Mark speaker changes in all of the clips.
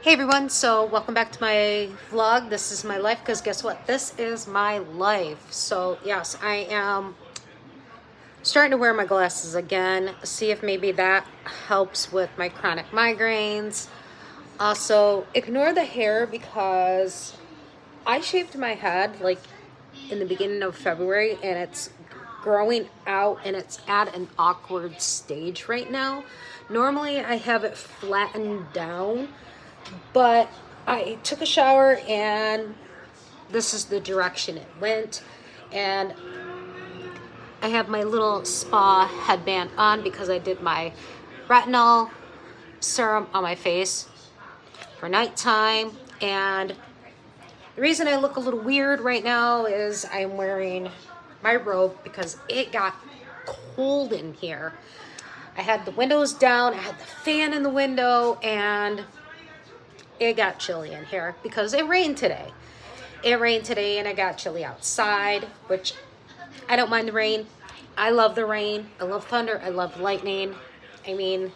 Speaker 1: Hey everyone, so welcome back to my vlog. This is my life, because guess what? This is my life. So yes, I am starting to wear my glasses again. See if maybe that helps with my chronic migraines. Also, ignore the hair because I shaved my head like in the beginning of February and it's growing out and it's at an awkward stage right now. Normally I have it flattened down, but I took a shower and this is the direction it went. And I have my little spa headband on because I did my retinol serum on my face for nighttime. And the reason I look a little weird right now is I'm wearing my robe because it got cold in here. I had the windows down, I had the fan in the window, and it got chilly in here because it rained today. It rained today and it got chilly outside, which I don't mind the rain. I love the rain. I love thunder. I love lightning. I mean,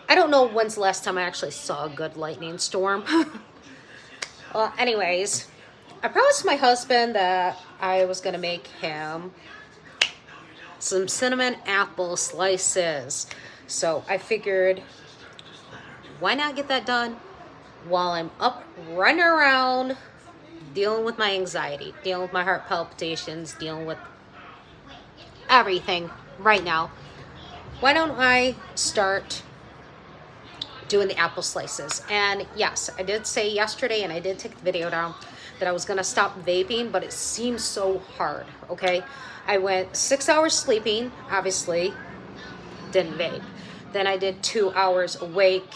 Speaker 1: I don't know when's the last time I actually saw a good lightning storm. Well, anyways, I promised my husband that I was going to make him some cinnamon apple slices. So I figured, why not get that done while I'm up running around dealing with my anxiety, dealing with my heart palpitations, dealing with everything right now. Why don't I start doing the apple slices? And yes, I did say yesterday, and I did take the video down, that I was gonna stop vaping, but it seems so hard, okay? I went 6 hours sleeping, obviously, didn't vape. Then I did 2 hours awake,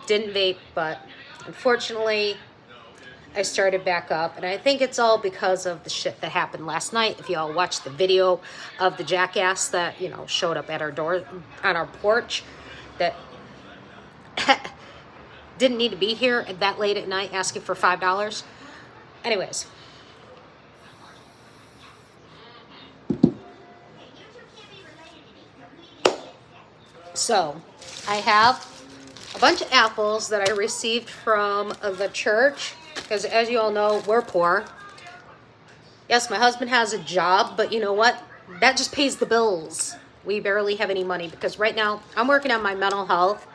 Speaker 1: didn't vape, but unfortunately, I started back up. And I think it's all because of the shit that happened last night. If you all watched the video of the jackass that, you know, showed up at our door, on our porch, that didn't need to be here at that late at night asking for $5. Anyways. So, I have a bunch of apples that I received from the church, because as you all know, we're poor. Yes, my husband has a job, but you know what? That just pays the bills. We barely have any money because right now I'm working on my mental health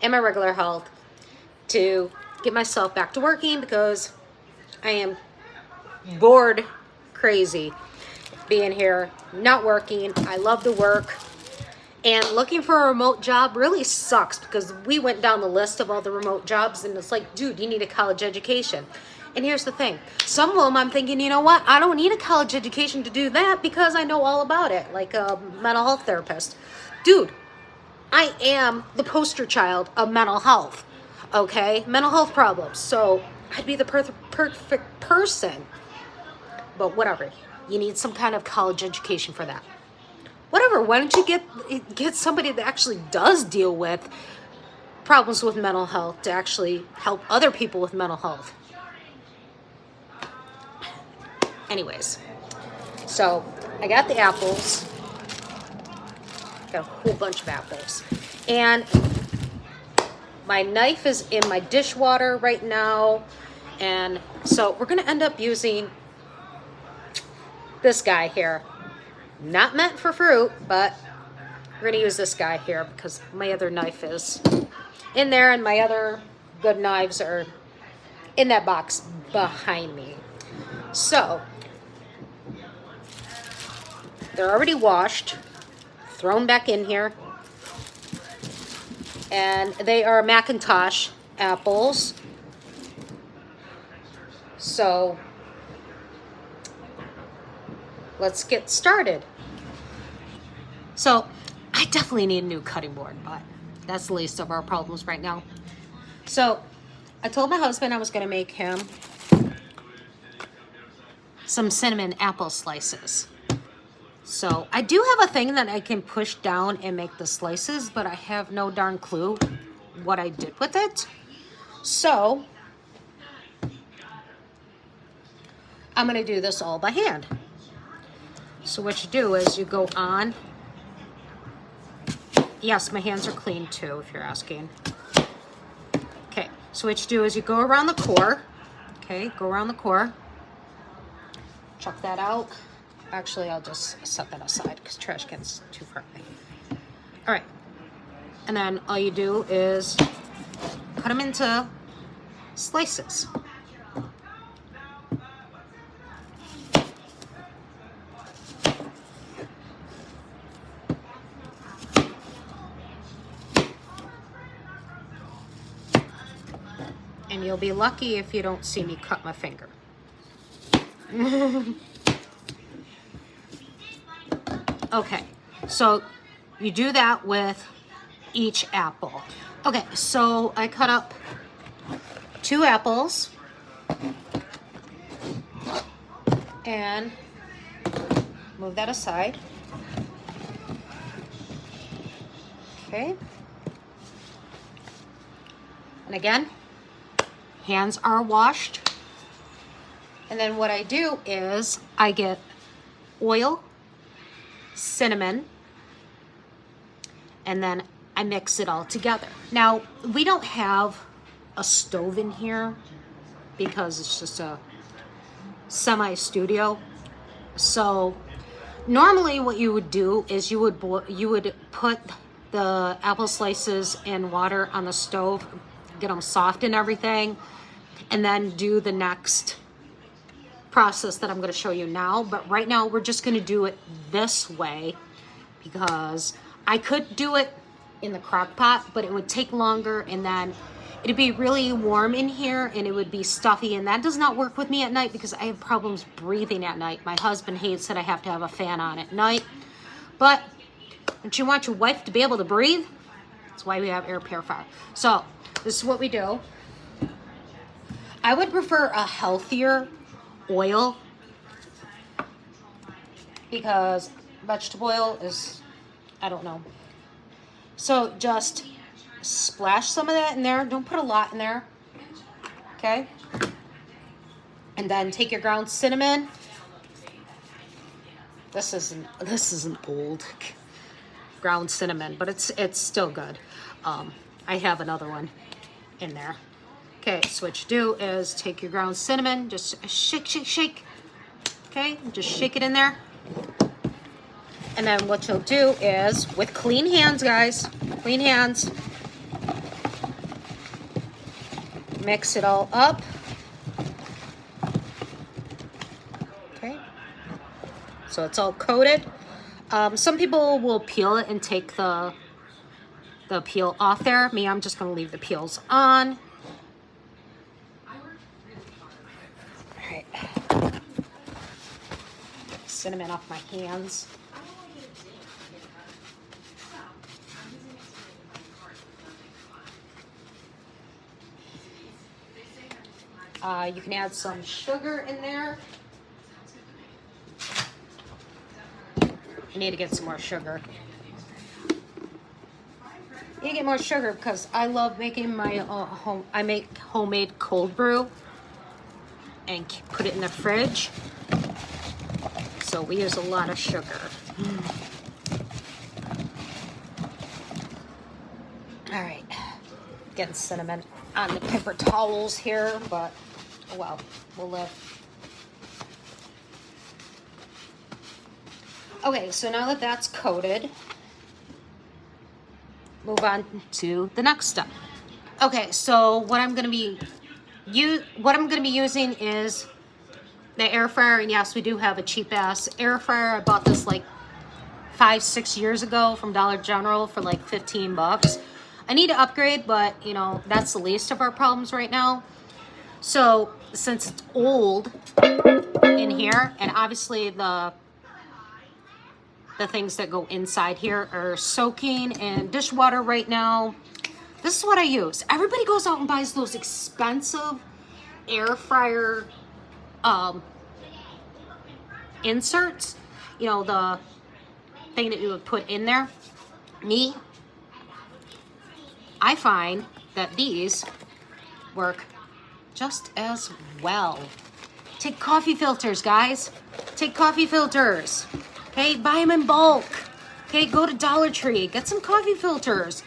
Speaker 1: and my regular health to get myself back to working because I am bored crazy being here, not working. I love to work. And looking for a remote job really sucks because we went down the list of all the remote jobs and it's like, dude, you need a college education. And here's the thing. Some of them I'm thinking, you know what? I don't need a college education to do that because I know all about it, like a mental health therapist. Dude, I am the poster child of mental health, okay? Mental health problems. So I'd be the perfect person. But whatever. You need some kind of college education for that. Whatever, why don't you get somebody that actually does deal with problems with mental health to actually help other people with mental health. Anyways, so I got the apples. Got a whole bunch of apples. And my knife is in my dishwater right now. And so we're gonna end up using this guy here. Not meant for fruit, but we're gonna use this guy here because my other knife is in there and my other good knives are in that box behind me. So, they're already washed, thrown back in here, and they are Macintosh apples. So, let's get started. So, I definitely need a new cutting board, but that's the least of our problems right now. So, I told my husband I was going to make him some cinnamon apple slices. So, I do have a thing that I can push down and make the slices, but I have no darn clue what I did with it. So, I'm going to do this all by hand. So what you do is you go on. Yes, my hands are clean too, if you're asking. Okay, So what you do is you go around the core. Okay, go around the core. Chuck that out. Actually, I'll just set that aside because trash can's too far away. All right. And then all you do is cut them into slices. And you'll be lucky if you don't see me cut my finger. Okay, so you do that with each apple. Okay, so I cut up 2 apples and move that aside. Okay. And again, hands are washed. And then what I do is I get oil, cinnamon, and then I mix it all together. Now, we don't have a stove in here because it's just a semi-studio. So normally what you would do is you would put the apple slices in water on the stove, get them soft and everything, and then do the next process that I'm going to show you now. But right now we're just going to do it this way because I could do it in the crock pot, but it would take longer, and then it'd be really warm in here and it would be stuffy, and that does not work with me at night because I have problems breathing at night. My husband hates that I have to have a fan on at night, but don't you want your wife to be able to breathe? That's why we have air purifier. So this is what we do. I would prefer a healthier oil because vegetable oil is, I don't know. So just splash some of that in there. Don't put a lot in there. Okay? And then take your ground cinnamon. This isn't old ground cinnamon, but it's still good. I have another one in there. Okay, so what you do is take your ground cinnamon, just shake, shake, shake. Okay, just shake it in there. And then what you'll do is, with clean hands, guys, clean hands, mix it all up. Okay, so it's all coated. Some people will peel it and take the peel off there. Me, I'm just gonna leave the peels on. All right, cinnamon off my hands. You can add some sugar in there. I need to get some more sugar. You get more sugar because I love making my I make homemade cold brew and put it in the fridge. So we use a lot of sugar. All right, getting cinnamon on the paper towels here, but oh well, we'll live. Okay, so now that that's coated, move on to the next step. Okay, so what I'm gonna be using is the air fryer, and yes, we do have a cheap ass air fryer. I bought this like 5-6 years ago from Dollar General for like 15 bucks. I need to upgrade, but you know, that's the least of our problems right now. So since it's old in here, and obviously the things that go inside here are soaking in dishwater right now, this is what I use. Everybody goes out and buys those expensive air fryer inserts, you know, the thing that you would put in there. Me, I find that these work just as well. Take coffee filters, guys. Take coffee filters. Okay, buy them in bulk. Okay, go to Dollar Tree, get some coffee filters.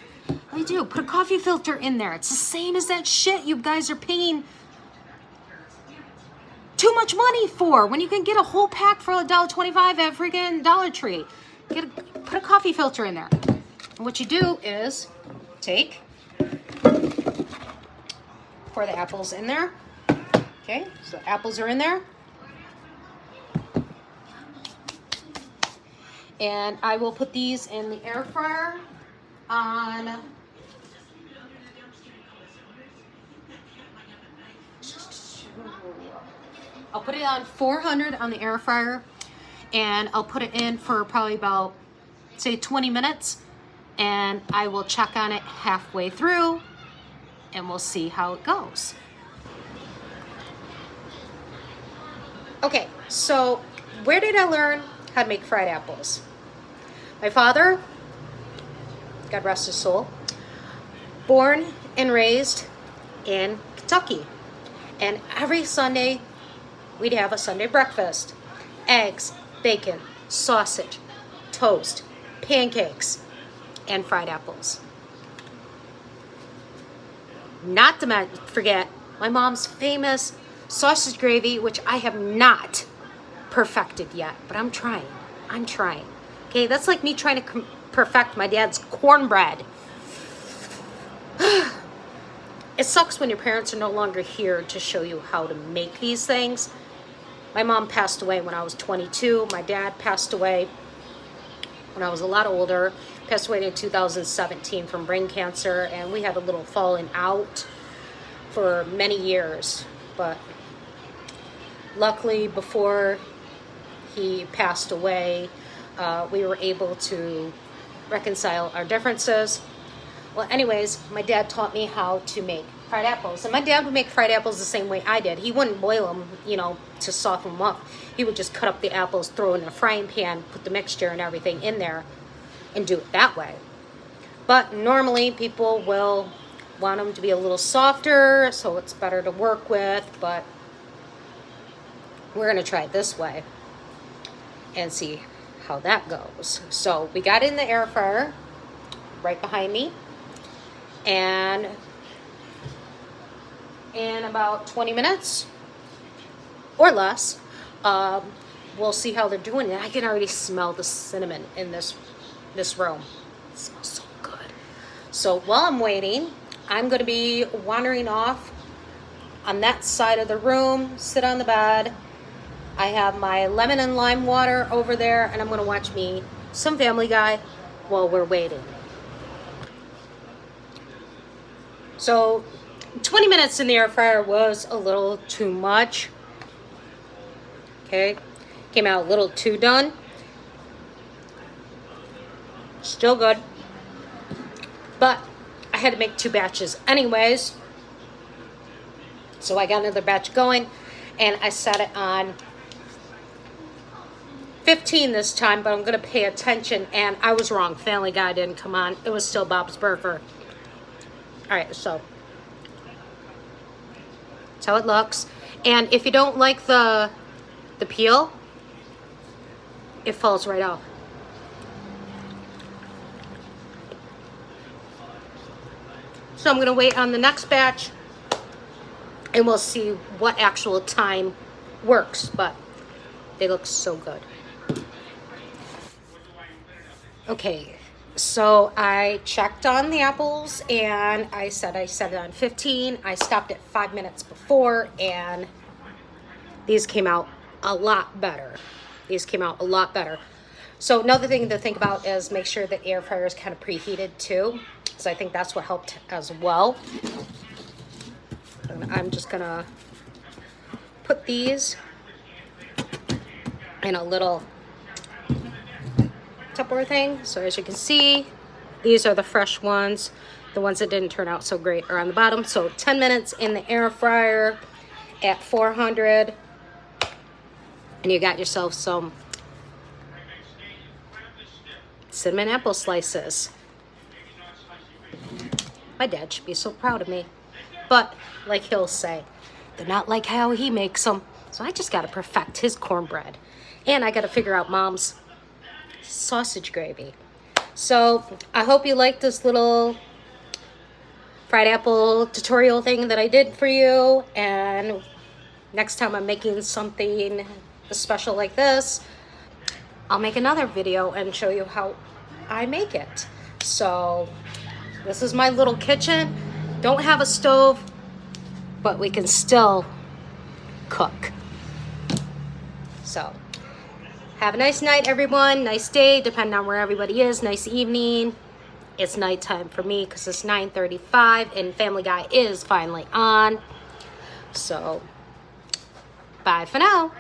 Speaker 1: What do you do? Put a coffee filter in there. It's the same as that shit you guys are paying too much money for when you can get a whole pack for $1.25 at freaking Dollar Tree. Put a coffee filter in there. And what you do is pour the apples in there. Okay, so the apples are in there. And I will put these in the air fryer on I'll put it on 400 on the air fryer, and I'll put it in for probably about, say, 20 minutes, and I will check on it halfway through, and we'll see how it goes. Okay, so where did I learn how to make fried apples? My father, God rest his soul, born and raised in Kentucky, and every Sunday, we'd have a Sunday breakfast. Eggs, bacon, sausage, toast, pancakes, and fried apples. Not to forget my mom's famous sausage gravy, which I have not perfected yet, but I'm trying. Okay, that's like me trying to perfect my dad's cornbread. It sucks when your parents are no longer here to show you how to make these things. My mom passed away when I was 22. My dad passed away when I was a lot older. Passed away in 2017 from brain cancer, and we had a little falling out for many years. But luckily, before he passed away, we were able to reconcile our differences. Well, anyways, my dad taught me how to make fried apples. And my dad would make fried apples the same way I did. He wouldn't boil them, to soften them up. He would just cut up the apples, throw it in a frying pan, put the mixture and everything in there, and do it that way. But normally people will want them to be a little softer, so it's better to work with. But we're going to try it this way and see how that goes. So we got it in the air fryer right behind me. And in about 20 minutes or less, we'll see how they're doing it. I can already smell the cinnamon in this room. It smells so good. So while I'm waiting, I'm going to be wandering off on that side of the room, sit on the bed. I have my lemon and lime water over there, and I'm going to watch me some Family Guy while we're waiting. So 20 minutes in the air fryer was a little too much. Okay, came out a little too done. Still good. But I had to make 2 batches anyways. So I got another batch going, and I set it on 15 this time, but I'm going to pay attention, and I was wrong. Family Guy didn't come on. It was still Bob's Burger. All right, so that's how it looks. And if you don't like the peel, it falls right off. So I'm going to wait on the next batch, and we'll see what actual time works, but they look so good. Okay, so I checked on the apples, and I said I set it on 15. I stopped at 5 minutes before, and these came out a lot better. So another thing to think about is make sure the air fryer is kind of preheated too. So I think that's what helped as well. And I'm just gonna put these in a little Tupperware thing. So as you can see, these are the fresh ones. The ones that didn't turn out so great are on the bottom. So 10 minutes in the air fryer at 400, and you got yourself some cinnamon apple slices. My dad should be so proud of me. But like he'll say, they're not like how he makes them. So I just got to perfect his cornbread. And I got to figure out Mom's sausage gravy. So I hope you like this little fried apple tutorial thing that I did for you. And next time I'm making something special like this, I'll make another video and show you how I make it. So this is my little kitchen. Don't have a stove, but we can still cook. So have a nice night, everyone. Nice day, depending on where everybody is. Nice evening. It's nighttime for me because it's 9:35 and Family Guy is finally on. So bye for now.